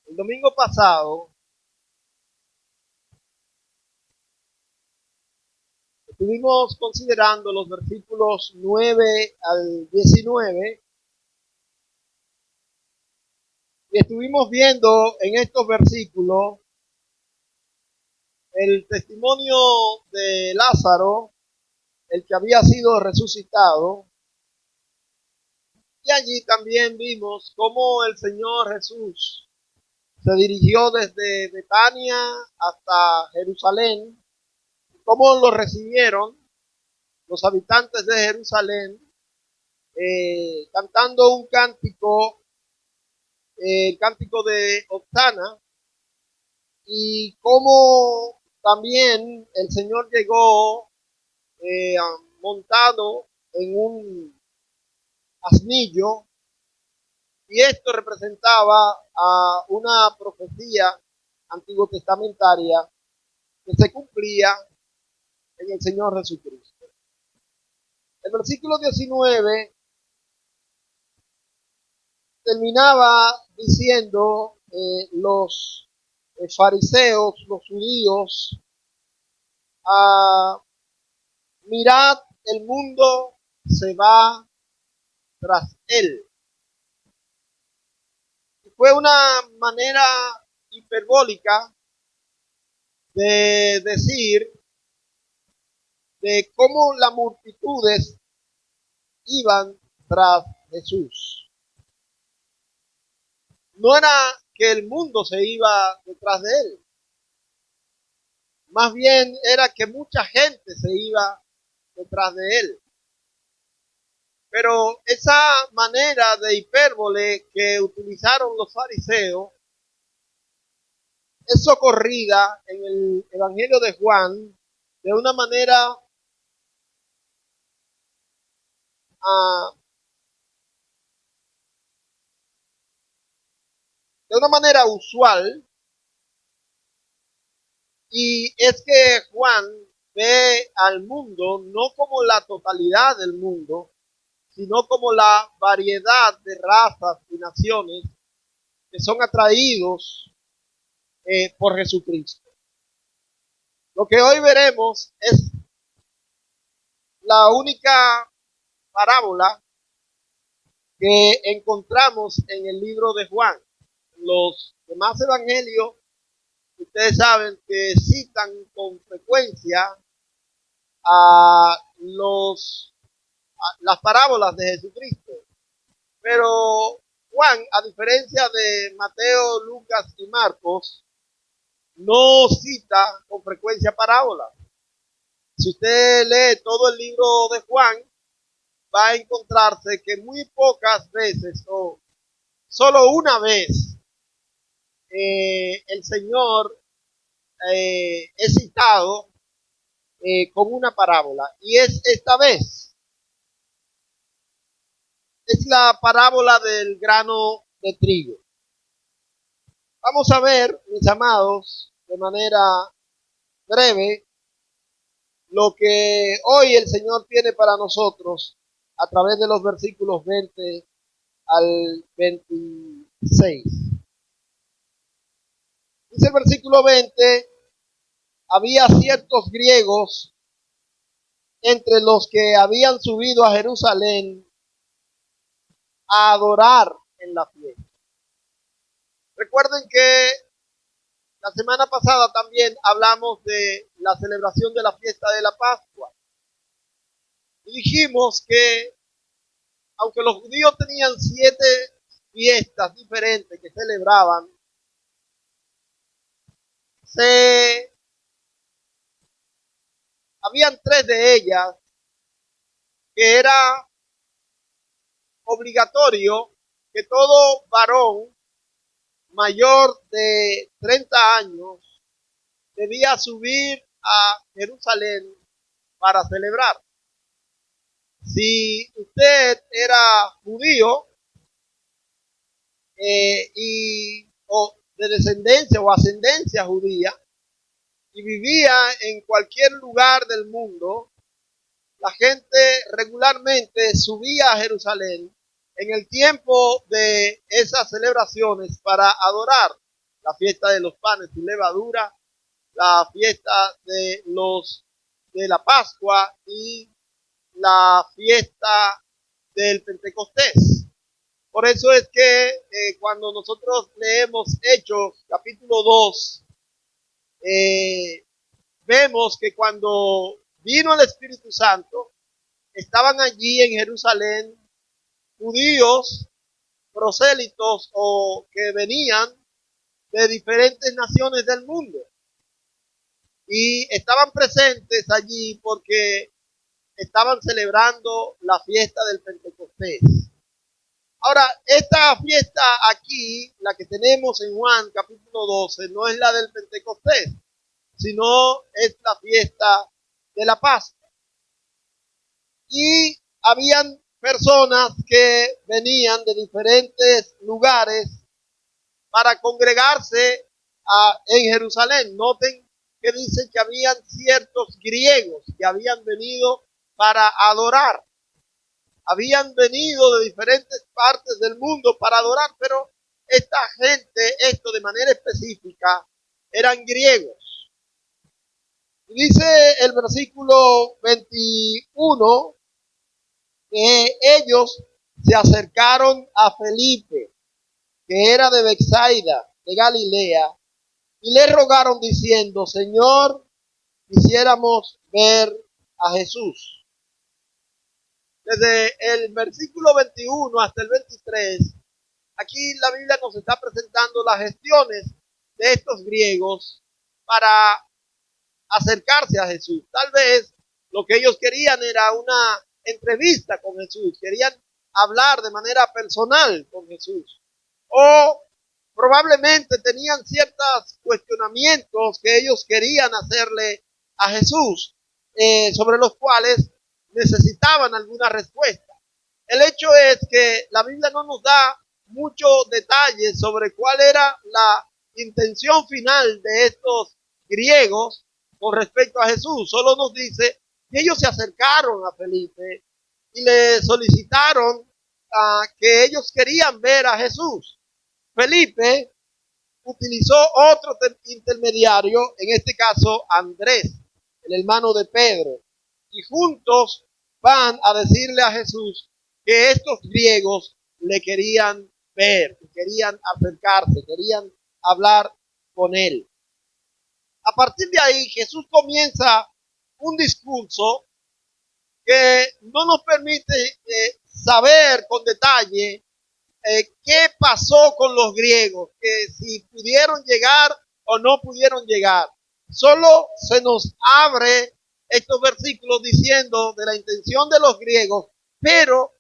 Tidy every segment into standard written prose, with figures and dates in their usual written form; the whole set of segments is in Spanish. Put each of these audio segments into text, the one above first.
El domingo pasado estuvimos considerando los versículos 9 al 19 y estuvimos viendo en estos versículos el testimonio de Lázaro, el que había sido resucitado, y allí también vimos cómo el Señor Jesús se dirigió desde Betania hasta Jerusalén, cómo lo recibieron los habitantes de Jerusalén, cantando un cántico, el cántico de Hosanna, y cómo también el Señor llegó montado en un asnillo, y esto representaba a una profecía antiguo testamentaria que se cumplía en el Señor Jesucristo. El versículo 19 terminaba diciendo los fariseos, los judíos, mirad, el mundo se va tras él. Fue una manera hiperbólica de decir de cómo las multitudes iban tras Jesús. No era que el mundo se iba detrás de él, más bien era que mucha gente se iba detrás de él. Pero esa manera de hipérbole que utilizaron los fariseos es socorrida en el Evangelio de Juan de una manera usual, y es que Juan ve al mundo no como la totalidad del mundo, sino como la variedad de razas y naciones que son atraídos por Jesucristo. Lo que hoy veremos es la única parábola que encontramos en el libro de Juan. Los demás evangelios, ustedes saben que citan con frecuencia a las parábolas de Jesucristo, pero Juan, a diferencia de Mateo, Lucas y Marcos, no cita con frecuencia parábolas. Si usted lee todo el libro de Juan, va a encontrarse que muy pocas veces o solo una vez el Señor es citado con una parábola, y es esta vez. Es la parábola del grano de trigo. Vamos a ver, mis amados, de manera breve, lo que hoy el Señor tiene para nosotros a través de los versículos 20 al 26. Dice el versículo 20, había ciertos griegos entre los que habían subido a Jerusalén a adorar en la fiesta. Recuerden que la semana pasada también hablamos de la celebración de la fiesta de la Pascua. Y dijimos que aunque los judíos tenían 7 fiestas diferentes que celebraban, habían 3 de ellas que era obligatorio que todo varón mayor de 30 años debía subir a Jerusalén para celebrar. Si usted era judío o de descendencia o ascendencia judía y vivía en cualquier lugar del mundo, la gente regularmente subía a Jerusalén en el tiempo de esas celebraciones para adorar. la fiesta de los panes sin levadura, la fiesta de la Pascua y la fiesta del Pentecostés. Por eso es que cuando nosotros leemos Hechos capítulo 2, vemos que cuando vino el Espíritu Santo, estaban allí en Jerusalén judíos, prosélitos o que venían de diferentes naciones del mundo. Y estaban presentes allí porque estaban celebrando la fiesta del Pentecostés. Ahora, esta fiesta aquí, la que tenemos en Juan capítulo 12, no es la del Pentecostés, sino es la fiesta de la Pascua. Y habían personas que venían de diferentes lugares para congregarse en Jerusalén. Noten que dice que habían ciertos griegos que habían venido para adorar. Habían venido de diferentes partes del mundo para adorar, pero esta gente, esto de manera específica, eran griegos. Dice el versículo 21 que ellos se acercaron a Felipe, que era de Betsaida, de Galilea, y le rogaron diciendo: Señor, quisiéramos ver a Jesús. Desde el versículo 21 hasta el 23, aquí la Biblia nos está presentando las gestiones de estos griegos para acercarse a Jesús. Tal vez lo que ellos querían era una entrevista con Jesús, querían hablar de manera personal con Jesús. O probablemente tenían ciertos cuestionamientos que ellos querían hacerle a Jesús, sobre los cuales necesitaban alguna respuesta. El hecho es que la Biblia no nos da muchos detalles sobre cuál era la intención final de estos griegos con respecto a Jesús. Solo nos dice que ellos se acercaron a Felipe y le solicitaron que ellos querían ver a Jesús. Felipe utilizó otro intermediario, en este caso Andrés, el hermano de Pedro, y juntos van a decirle a Jesús que estos griegos le querían ver, querían acercarse, querían hablar con él. A partir de ahí, Jesús comienza un discurso que no nos permite saber con detalle qué pasó con los griegos, que si pudieron llegar o no pudieron llegar. Solo se nos abre estos versículos diciendo de la intención de los griegos, pero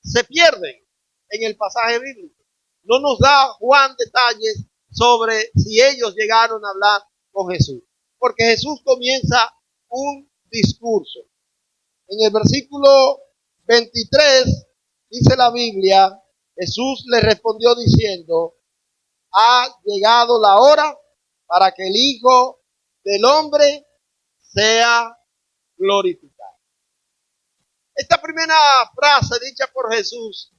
se pierden en el pasaje bíblico. No nos da Juan detalles sobre si ellos llegaron a hablar con Jesús, porque Jesús comienza un discurso. En el versículo 23 dice la Biblia: Jesús le respondió diciendo: ha llegado la hora para que el Hijo del Hombre sea glorificado. Esta primera frase dicha por Jesús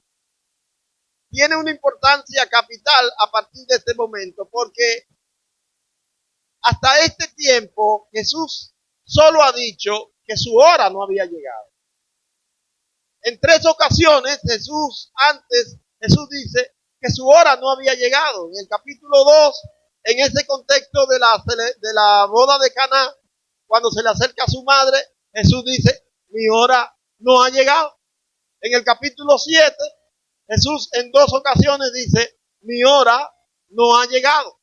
tiene una importancia capital a partir de este momento, porque hasta este tiempo Jesús solo ha dicho que su hora no había llegado. En 3 ocasiones Jesús dice que su hora no había llegado. En el capítulo 2, en ese contexto de la boda de Caná, cuando se le acerca a su madre, Jesús dice: mi hora no ha llegado. En el capítulo 7, Jesús en 2 ocasiones dice: mi hora no ha llegado.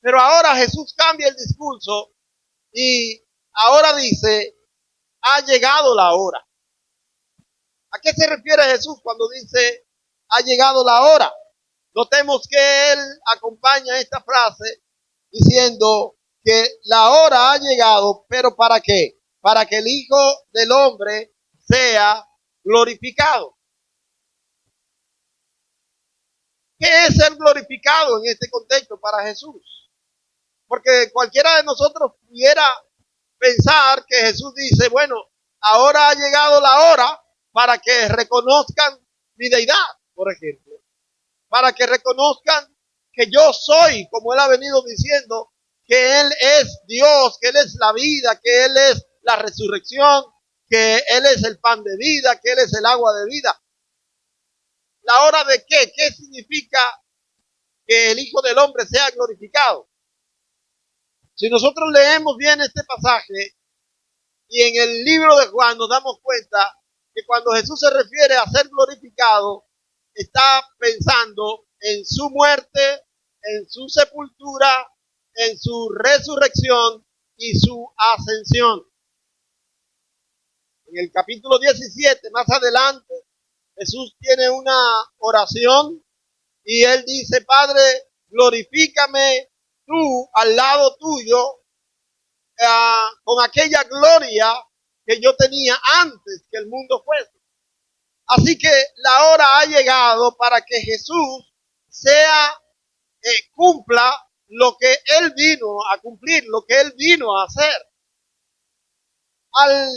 Pero ahora Jesús cambia el discurso y ahora dice: ha llegado la hora. ¿A qué se refiere Jesús cuando dice ha llegado la hora? Notemos que él acompaña esta frase diciendo que la hora ha llegado, pero ¿para qué? Para que el Hijo del Hombre sea glorificado. ¿Qué es ser glorificado en este contexto para Jesús? Porque cualquiera de nosotros pudiera pensar que Jesús dice: bueno, ahora ha llegado la hora para que reconozcan mi deidad, por ejemplo, para que reconozcan que yo soy, como Él ha venido diciendo, que Él es Dios, que Él es la vida, que Él es la resurrección, que Él es el pan de vida, que Él es el agua de vida. ¿La hora de qué? ¿Qué significa que el Hijo del Hombre sea glorificado? Si nosotros leemos bien este pasaje y en el libro de Juan nos damos cuenta que cuando Jesús se refiere a ser glorificado, está pensando en su muerte, en su sepultura, en su resurrección y su ascensión. En el capítulo 17, más adelante, Jesús tiene una oración y Él dice: Padre, glorifícame tú al lado tuyo con aquella gloria que yo tenía antes que el mundo fuese. Así que la hora ha llegado para que Jesús cumpla lo que Él vino a cumplir, lo que Él vino a hacer. Al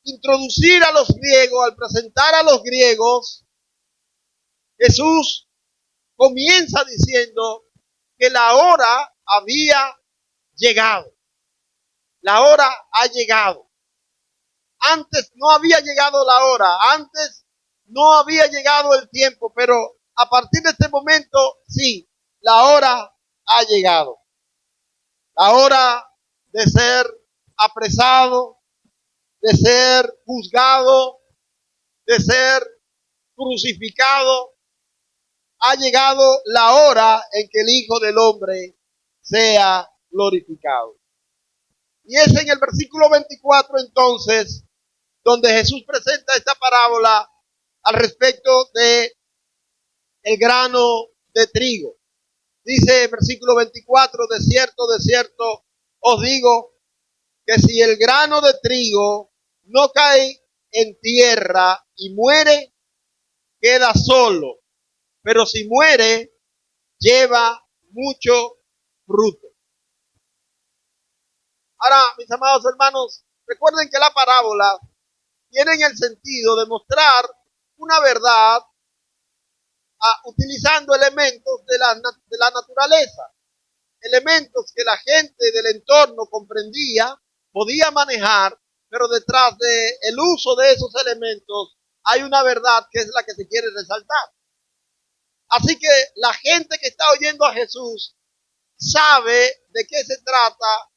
introducir a los griegos, al presentar a los griegos, Jesús comienza diciendo que la hora había llegado. La hora ha llegado. Antes no había llegado la hora, antes no había llegado el tiempo, pero a partir de este momento, sí, la hora ha llegado. La hora de ser apresado, de ser juzgado, de ser crucificado. Ha llegado la hora en que el Hijo del Hombre sea glorificado. Y es en el versículo 24 entonces donde Jesús presenta esta parábola al respecto de el grano de trigo. Dice el versículo 24: de cierto, os digo que si el grano de trigo no cae en tierra y muere, queda solo, pero si muere, lleva mucho fruto. Ahora, mis amados hermanos, recuerden que la parábola tiene el sentido de mostrar una verdad utilizando elementos de la naturaleza, elementos que la gente del entorno comprendía, podía manejar, pero detrás del uso de esos elementos hay una verdad que es la que se quiere resaltar. Así que la gente que está oyendo a Jesús sabe de qué se trata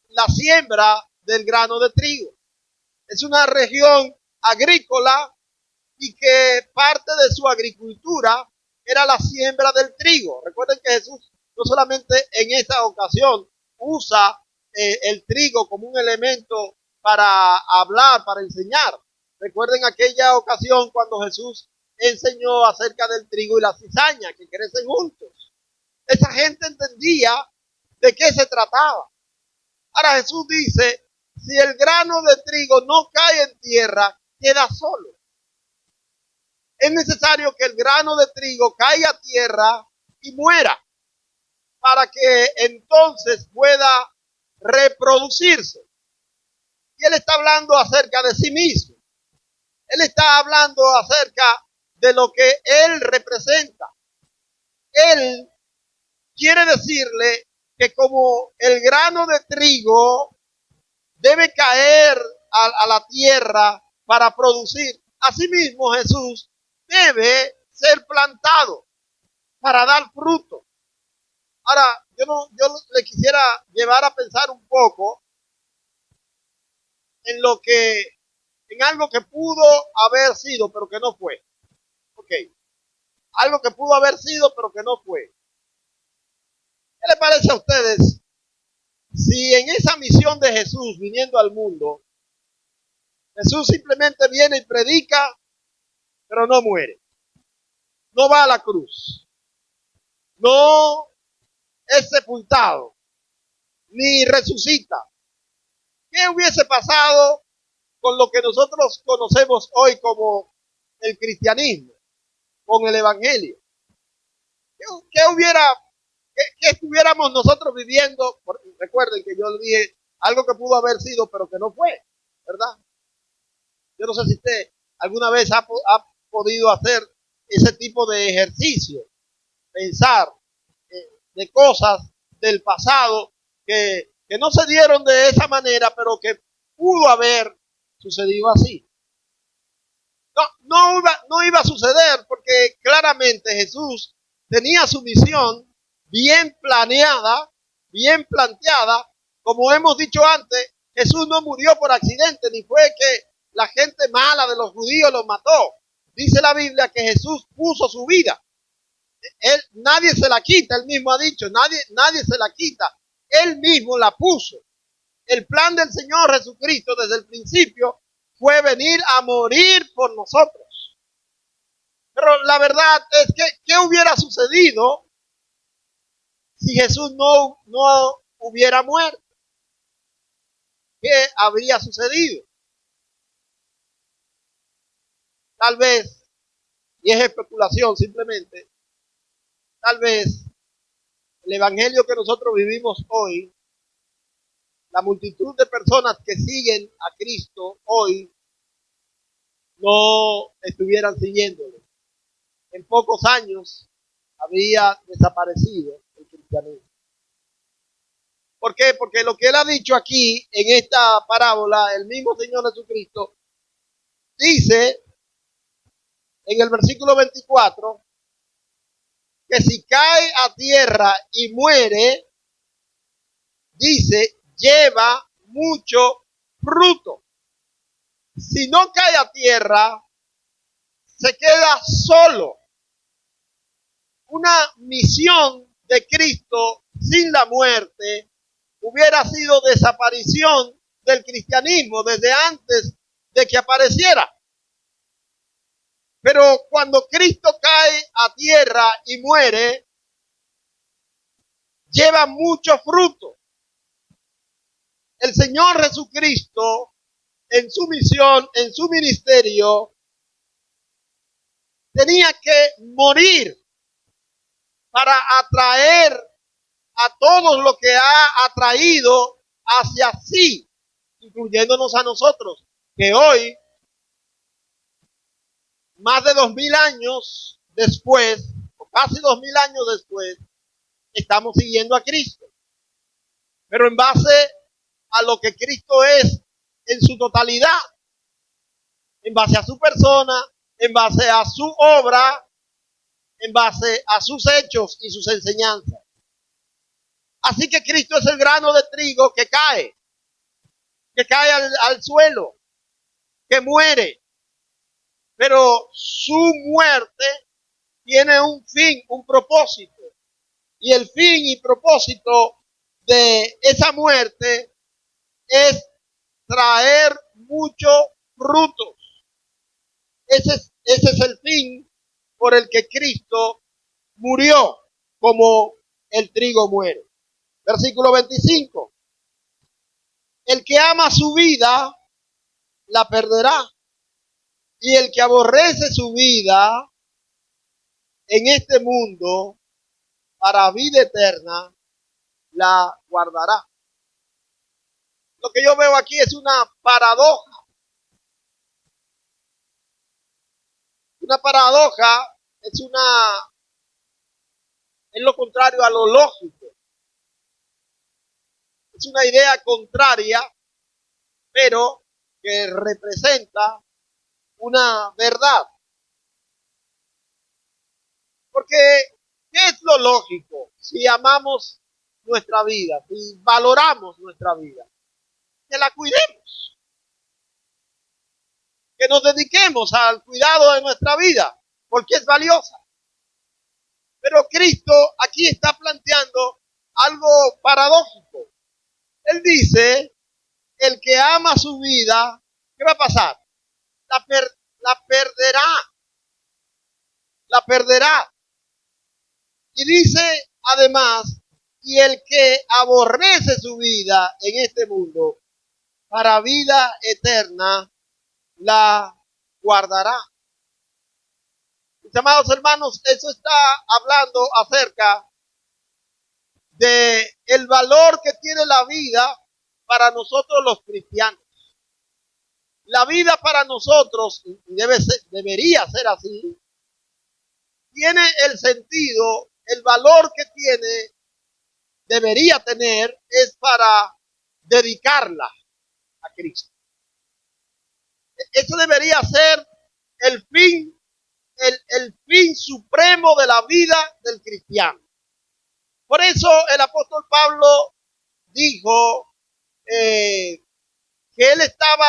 la siembra del grano de trigo. Es una región agrícola y que parte de su agricultura era la siembra del trigo. Recuerden que Jesús no solamente en esta ocasión usa el trigo como un elemento para hablar, para enseñar. Recuerden aquella ocasión cuando Jesús enseñó acerca del trigo y la cizaña que crecen juntos. Esa gente entendía de qué se trataba. Ahora Jesús dice: si el grano de trigo no cae en tierra, queda solo. Es necesario que el grano de trigo caiga a tierra y muera para que entonces pueda reproducirse. Y Él está hablando acerca de sí mismo. Él está hablando acerca de lo que Él representa. Él quiere decirle que como el grano de trigo debe caer a la tierra para producir, asimismo Jesús debe ser plantado para dar fruto. Ahora, yo le quisiera llevar a pensar un poco en algo que pudo haber sido, pero que no fue. Ok. Algo que pudo haber sido, pero que no fue. ¿Qué le parece a ustedes si en esa misión de Jesús viniendo al mundo, Jesús simplemente viene y predica, pero no muere? No va a la cruz. No es sepultado. Ni resucita. ¿Qué hubiese pasado con lo que nosotros conocemos hoy como el cristianismo, con el evangelio? ¿Qué estuviéramos nosotros viviendo? Recuerden que yo dije algo que pudo haber sido, pero que no fue, ¿verdad? Yo no sé si usted alguna vez ha podido hacer ese tipo de ejercicio, pensar de cosas del pasado que no se dieron de esa manera, pero que pudo haber sucedido así. No iba a suceder porque claramente Jesús tenía su misión bien planeada, bien planteada. Como hemos dicho antes, Jesús no murió por accidente, ni fue que la gente mala de los judíos los mató. Dice la Biblia que Jesús puso su vida. Nadie se la quita, él mismo ha dicho, nadie se la quita. Él mismo la puso. El plan del Señor Jesucristo desde el principio fue venir a morir por nosotros. Pero la verdad es que, ¿qué hubiera sucedido si Jesús no hubiera muerto? ¿Qué habría sucedido? Tal vez, y es especulación simplemente, tal vez el evangelio que nosotros vivimos hoy, la multitud de personas que siguen a Cristo hoy, no estuvieran siguiéndolo. En pocos años había desaparecido el cristianismo. ¿Por qué? Porque lo que él ha dicho aquí en esta parábola, el mismo Señor Jesucristo, dice en el versículo 24, que si cae a tierra y muere, dice, lleva mucho fruto. Si no cae a tierra, se queda solo. Una misión de Cristo sin la muerte hubiera sido desaparición del cristianismo desde antes de que apareciera. Pero cuando Cristo cae a tierra y muere, lleva mucho fruto. El Señor Jesucristo, en su misión, en su ministerio, tenía que morir para atraer a todos los que ha atraído hacia sí, incluyéndonos a nosotros, que hoy, más de 2000 años después, o casi 2000 años después, estamos siguiendo a Cristo. Pero en base a lo que Cristo es en su totalidad, en base a su persona, en base a su obra, en base a sus hechos y sus enseñanzas. Así que Cristo es el grano de trigo que cae al suelo, que muere. Pero su muerte tiene un fin, un propósito. Y el fin y propósito de esa muerte es traer muchos frutos. Ese es el fin por el que Cristo murió, como el trigo muere. Versículo 25. El que ama su vida, la perderá. Y el que aborrece su vida en este mundo, para vida eterna, la guardará. Lo que yo veo aquí es una paradoja. Una paradoja es lo contrario a lo lógico. Es una idea contraria, pero que representa una verdad. Porque, ¿qué es lo lógico si amamos nuestra vida, si valoramos nuestra vida? Que la cuidemos. Que nos dediquemos al cuidado de nuestra vida, porque es valiosa. Pero Cristo aquí está planteando algo paradójico. Él dice, el que ama su vida, ¿qué va a pasar? La perderá. La perderá. Y dice además, y el que aborrece su vida en este mundo, para vida eterna, la guardará. Mis amados hermanos, eso está hablando acerca de el valor que tiene la vida para nosotros los cristianos. La vida para nosotros, debería ser así, tiene el sentido el valor que tiene, debería tener, es para dedicarla a Cristo. Eso debería ser el fin, el fin supremo de la vida del cristiano. Por eso el apóstol Pablo dijo que él estaba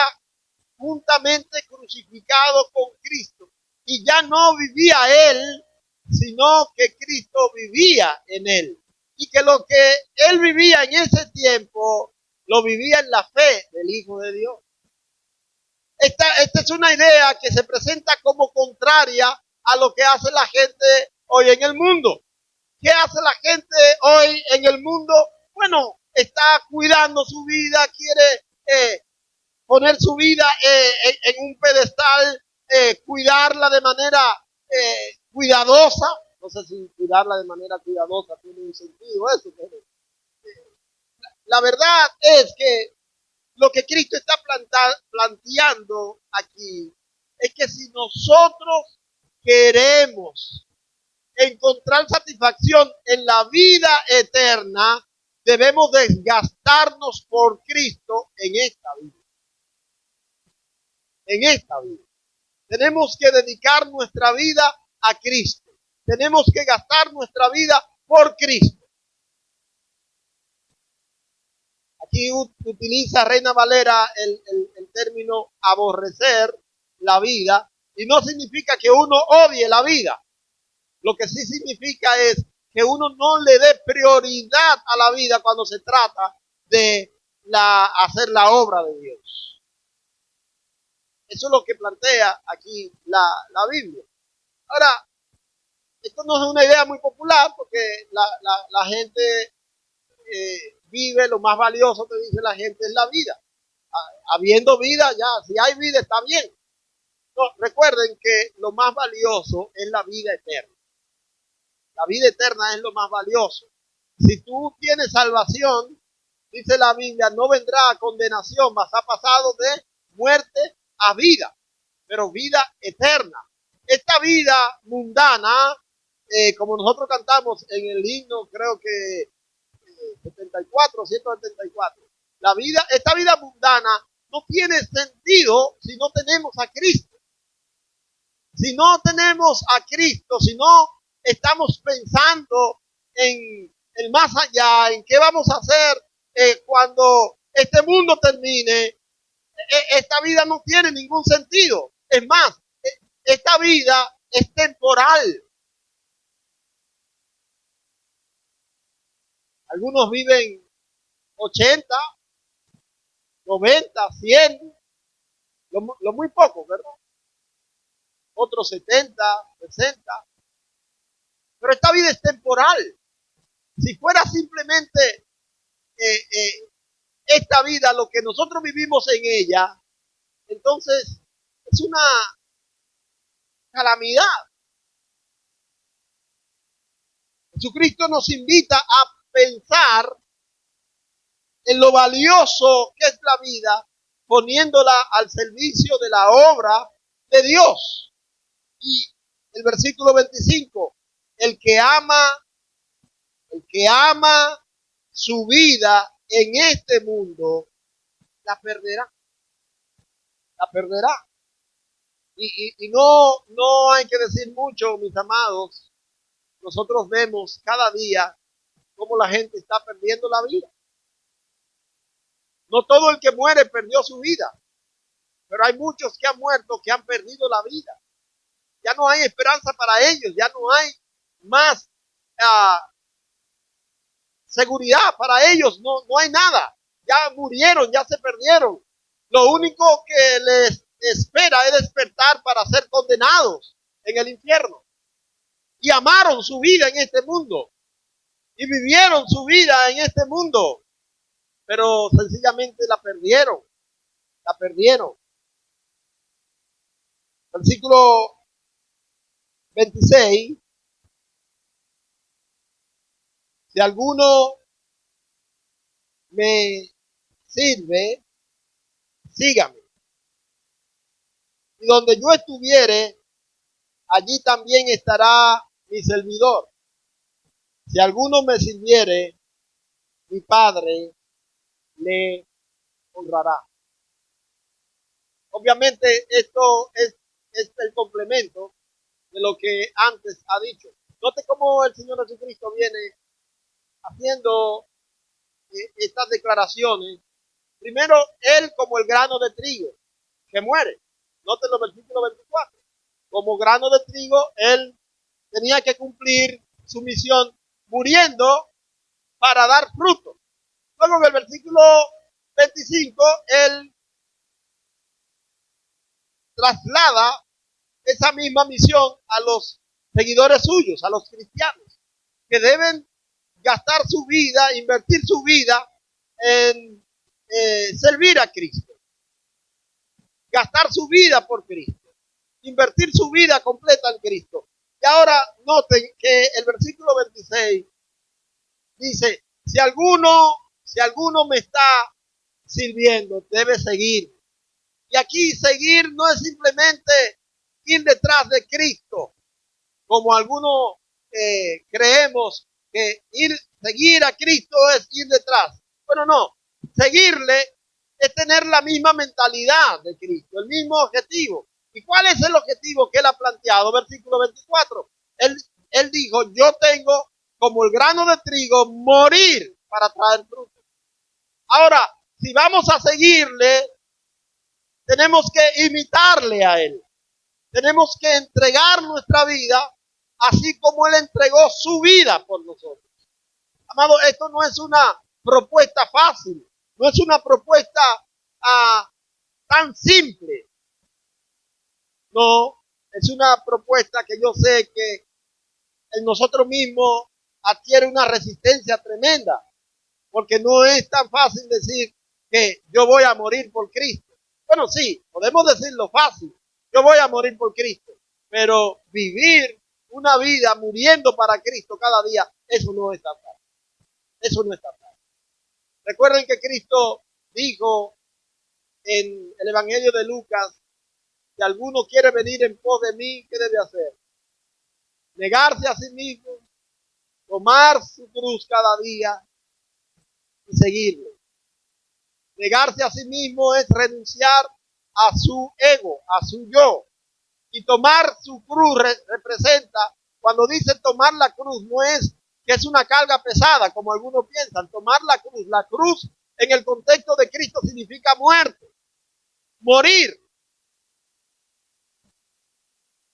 juntamente crucificado con Cristo y ya no vivía él, sino que Cristo vivía en él. Y que lo que él vivía en ese tiempo, lo vivía en la fe del Hijo de Dios. Esta es una idea que se presenta como contraria a lo que hace la gente hoy en el mundo. ¿Qué hace la gente hoy en el mundo? Bueno, está cuidando su vida, quiere poner su vida en un pedestal, cuidarla de manera cuidadosa. No sé si cuidarla de manera cuidadosa tiene un sentido eso, pero la verdad es que lo que Cristo está planteando aquí es que si nosotros queremos encontrar satisfacción en la vida eterna, debemos desgastarnos por Cristo en esta vida. En esta vida. Tenemos que dedicar nuestra vida a Cristo. Tenemos que gastar nuestra vida por Cristo. Aquí utiliza Reina Valera el término aborrecer la vida, y no significa que uno odie la vida. Lo que sí significa es que uno no le dé prioridad a la vida cuando se trata de hacer la obra de Dios. Eso es lo que plantea aquí la Biblia. Ahora, esto no es una idea muy popular porque la gente vive, lo más valioso que dice la gente es la vida. Habiendo vida, ya, si hay vida está bien. No, recuerden que lo más valioso es la vida eterna. La vida eterna es lo más valioso. Si tú tienes salvación, dice la Biblia, no vendrá a condenación, mas ha pasado de muerte a vida, pero vida eterna. Esta vida mundana, como nosotros cantamos en el himno, creo que 174, esta vida mundana no tiene sentido si no tenemos a Cristo. Si no tenemos a Cristo, si no estamos pensando en el más allá, en qué vamos a hacer cuando este mundo termine, esta vida no tiene ningún sentido. Es más, esta vida es temporal. Algunos viven 80, 90, 100, lo muy poco, ¿verdad? Otros 70, 60. Pero esta vida es temporal. Si fuera simplemente esta vida lo que nosotros vivimos en ella, entonces es una calamidad. Jesucristo nos invita a pensar en lo valioso que es la vida, poniéndola al servicio de la obra de Dios. Y el versículo 25, el que ama su vida en este mundo, la perderá. La perderá. Y no hay que decir mucho, mis amados. Nosotros vemos cada día cómo la gente está perdiendo la vida. No todo el que muere perdió su vida, pero hay muchos que han muerto, que han perdido la vida. Ya no hay esperanza para ellos, ya no hay más seguridad para ellos, no hay nada. Ya murieron, ya se perdieron. Lo único que les espera es despertar para ser condenados en el infierno. Y amaron su vida en este mundo. Y vivieron su vida en este mundo. Pero sencillamente la perdieron. La perdieron. Versículo 26. Si alguno me sirve, sígame. Y donde yo estuviere, allí también estará mi servidor. Si alguno me sirviere, mi Padre le honrará. Obviamente esto es el complemento de lo que antes ha dicho. Note cómo el Señor Jesucristo viene haciendo estas declaraciones. Primero, Él como el grano de trigo que muere. Note los versículos 24. Como grano de trigo, Él tenía que cumplir su misión muriendo para dar fruto. Luego en el versículo 25, Él traslada esa misma misión a los seguidores suyos, a los cristianos, que deben gastar su vida, invertir su vida en servir a Cristo, gastar su vida por Cristo, invertir su vida completa en Cristo. Y ahora noten que el versículo 26 dice, si alguno me está sirviendo, debe seguir. Y aquí seguir no es simplemente ir detrás de Cristo, como algunos creemos que seguir a Cristo es ir detrás. Bueno, no, seguirle es tener la misma mentalidad de Cristo, el mismo objetivo. ¿Y cuál es el objetivo que él ha planteado? Versículo 24. Él dijo, yo tengo como el grano de trigo morir para traer fruto. Ahora, si vamos a seguirle, tenemos que imitarle a él. Tenemos que entregar nuestra vida así como él entregó su vida por nosotros. Amado, esto no es una propuesta fácil, no es una propuesta tan simple. No, es una propuesta que yo sé que en nosotros mismos adquiere una resistencia tremenda, porque no es tan fácil decir que yo voy a morir por Cristo. Bueno, sí, podemos decirlo fácil, yo voy a morir por Cristo, pero vivir una vida muriendo para Cristo cada día, eso no está fácil. Eso no está fácil. Recuerden que Cristo dijo en el Evangelio de Lucas, si alguno quiere venir en pos de mí, ¿qué debe hacer? Negarse a sí mismo, tomar su cruz cada día y seguirlo. Negarse a sí mismo es renunciar a su ego, a su yo. Y tomar su cruz representa, cuando dice tomar la cruz, no es que es una carga pesada, como algunos piensan. Tomar la cruz en el contexto de Cristo significa muerte, morir.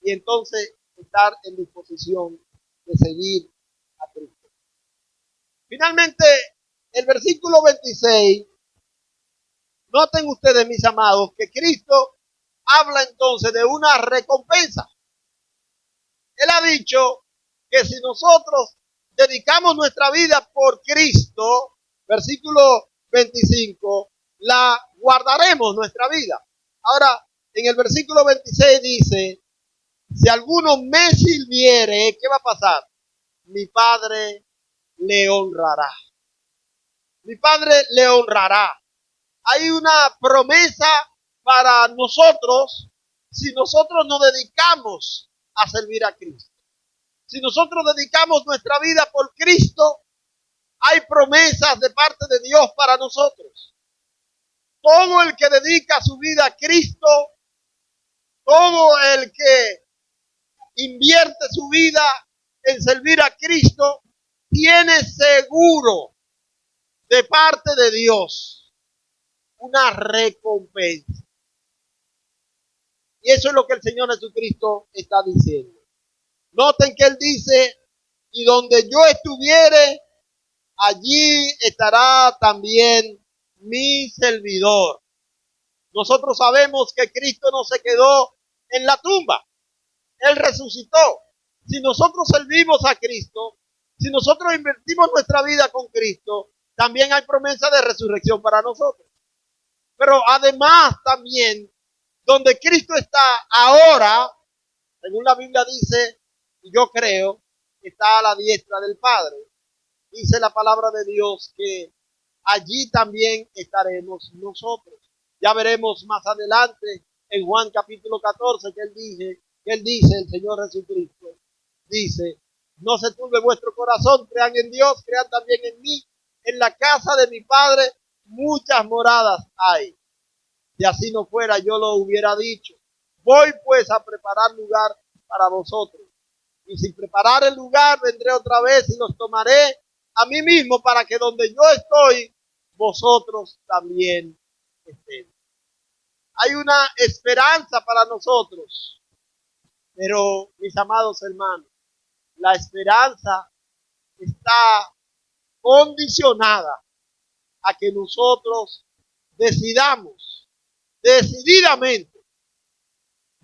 Y entonces estar en disposición de seguir a Cristo. Finalmente, el versículo 26, noten ustedes, mis amados, que Cristo habla entonces de una recompensa. Él ha dicho que si nosotros dedicamos nuestra vida por Cristo, versículo 25, la guardaremos nuestra vida. Ahora, en el versículo 26 dice, si alguno me sirviere, ¿qué va a pasar? Mi Padre le honrará. Mi Padre le honrará. Hay una promesa para nosotros si nosotros nos dedicamos a servir a Cristo. Si nosotros dedicamos nuestra vida por Cristo, hay promesas de parte de Dios para nosotros. Todo el que dedica su vida a Cristo, todo el que invierte su vida en servir a Cristo, tiene seguro de parte de Dios una recompensa. Y eso es lo que el Señor Jesucristo está diciendo. Noten que Él dice, y donde yo estuviere, allí estará también mi servidor. Nosotros sabemos que Cristo no se quedó en la tumba. Él resucitó. Si nosotros servimos a Cristo, si nosotros invertimos nuestra vida con Cristo, también hay promesa de resurrección para nosotros. Pero además también, donde Cristo está ahora, según la Biblia dice, y yo creo, está a la diestra del Padre. Dice la palabra de Dios que allí también estaremos nosotros. Ya veremos más adelante en Juan capítulo 14 que él dice, el Señor Jesucristo, dice No se turbe vuestro corazón, crean en Dios, crean también en mí. En la casa de mi Padre muchas moradas hay. Si así no fuera, yo lo hubiera dicho. Voy pues a preparar lugar para vosotros. Y si preparar el lugar, vendré otra vez y los tomaré a mí mismo para que donde yo estoy, vosotros también estén. Hay una esperanza para nosotros, pero mis amados hermanos, la esperanza está condicionada a que nosotros decidamos decididamente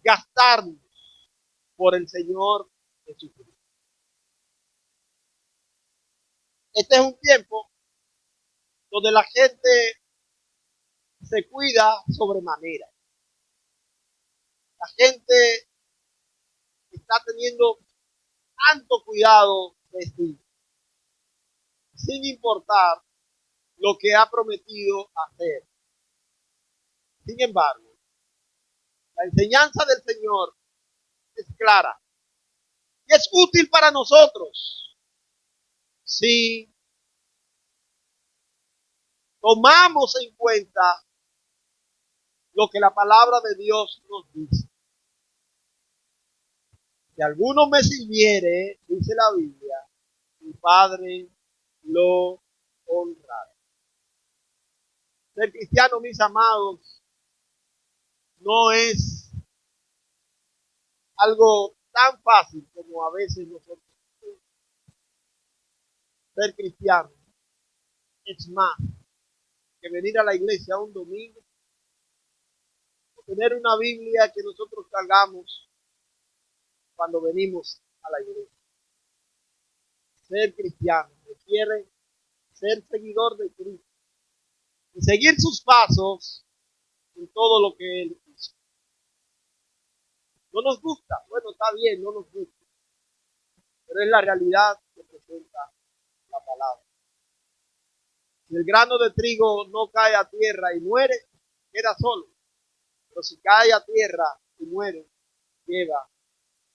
gastarnos por el Señor Jesucristo. Este es un tiempo donde la gente se cuida sobremanera. La gente está teniendo tanto cuidado de sí, sin importar lo que ha prometido hacer. Sin embargo, la enseñanza del Señor es clara y es útil para nosotros si tomamos en cuenta lo que la palabra de Dios nos dice. Si alguno me sirviere, dice la Biblia, mi Padre lo honrará. Ser cristiano, mis amados, no es algo tan fácil como a veces nosotros creemos. Ser cristiano es más que venir a la iglesia un domingo, o tener una Biblia que nosotros cargamos cuando venimos a la iglesia. Ser cristiano requiere ser seguidor de Cristo y seguir sus pasos en todo lo que Él hizo. No nos gusta, bueno, está bien, no nos gusta, pero es la realidad que presenta la palabra. Si el grano de trigo no cae a tierra y muere, queda solo. Pero si cae a tierra y muere, lleva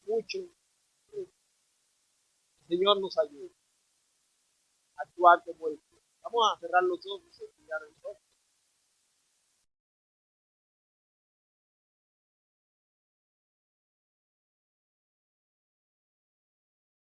mucho fruto. El Señor nos ayude a actuar como Él. Vamos a cerrar los ojos y mirar el sol.